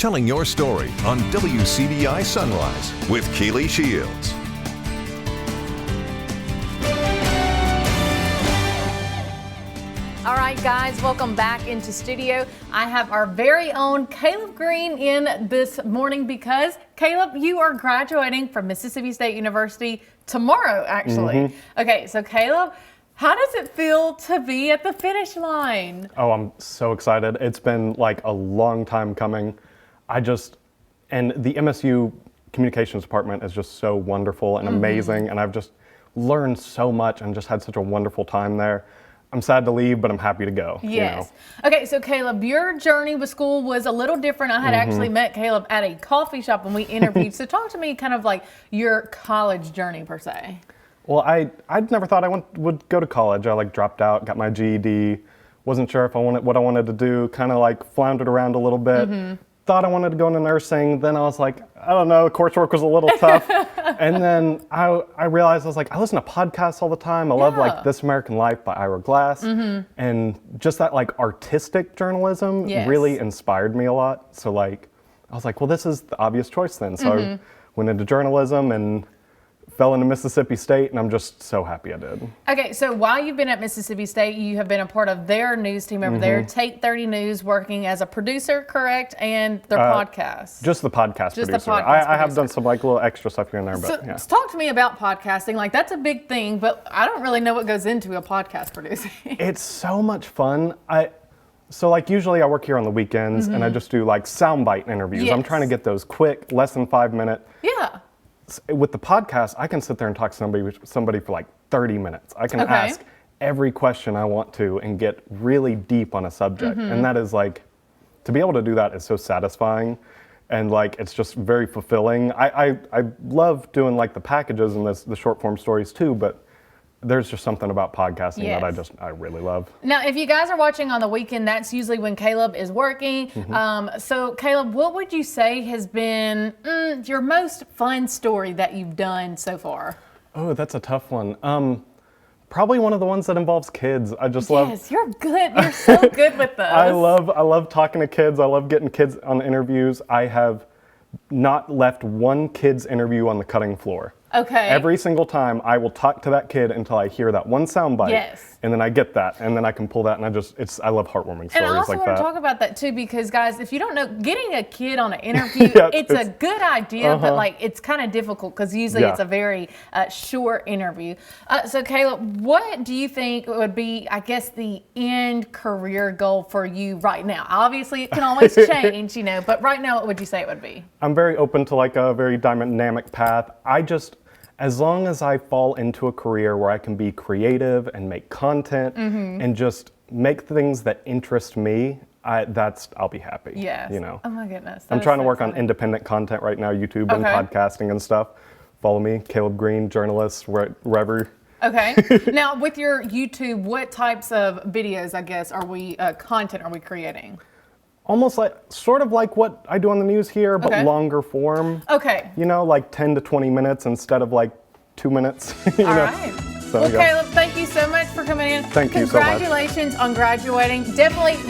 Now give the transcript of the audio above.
telling your story on WCBI Sunrise with Kealy Shields. All right, guys, welcome back into studio. I have our very own Kaleb Green in this morning because, Kaleb, you are graduating from Mississippi State University tomorrow, actually. Okay, so Kaleb, how does it feel to be at the finish line? Oh, I'm so excited. It's been like a long time coming. And the MSU communications department is just so wonderful and amazing. And I've just learned so much and just had such a wonderful time there. I'm sad to leave, but I'm happy to go. Yes. You know? Okay, so Kaleb, your journey with school was a little different. I had actually met Kaleb at a coffee shop when we interviewed. So talk to me kind of like your college journey per se. Well, I'd never thought I would go to college. I dropped out, got my GED, wasn't sure if what I wanted to do, kind of floundered around a little bit. Thought I wanted to go into nursing. Then I was like, I don't know, the coursework was a little tough. And then I realized, I listen to podcasts all the time. I love This American Life by Ira Glass. And just that artistic journalism really inspired me a lot. So I was like, well, this is the obvious choice then. So I went into journalism and fell into Mississippi State, and I'm just so happy I did. Okay, so while you've been at Mississippi State, you have been a part of their news team over there, Take 30 News, working as a producer, correct, and their podcast. Just the podcast producer. I have done some little extra stuff here and there, but yeah. So talk to me about podcasting. That's a big thing, but I don't really know what goes into a podcast producing. It's so much fun. Usually I work here on the weekends, and I just do soundbite interviews. Yes. I'm trying to get those quick, less than 5 minute. Yeah. With the podcast, I can sit there and talk to somebody for 30 minutes. I can ask every question I want to and get really deep on a subject. And that is to be able to do that is so satisfying. And it's just very fulfilling. I love doing the packages and the short form stories too, but there's just something about podcasting that I really love. Now, if you guys are watching on the weekend, that's usually when Kaleb is working. So Kaleb, what would you say has been your most fun story that you've done so far? Oh, that's a tough one. Probably one of the ones that involves kids. I just love. Yes, you're good. You're so good with those. I love talking to kids. I love getting kids on interviews. I have not left one kid's interview on the cutting floor. Okay. Every single time I will talk to that kid until I hear that one soundbite. Yes. And then I get that, and then I can pull that, and I love heartwarming stories like that. And I also want to talk about that too, because guys, if you don't know, getting a kid on an interview, it's a good idea, but it's kind of difficult because usually it's a very short interview. So Kaleb, what do you think would be, I guess, the end career goal for you right now? Obviously, it can always change, but right now, what would you say it would be? I'm very open to a very dynamic path. As long as I fall into a career where I can be creative and make content and just make things that interest me, I'll be happy. Yes. Oh my goodness. I'm trying to work on independent content right now, YouTube and podcasting and stuff. Follow me, Kaleb Green, journalist, wherever. Okay. Now, with your YouTube, what types of videos, I guess, content are we creating? Almost sort of like what I do on the news here, but longer form. Okay. 10 to 20 minutes instead of 2 minutes. All right. So, well, Kaleb, thank you so much for coming in. Thank you so much. Congratulations on graduating. Definitely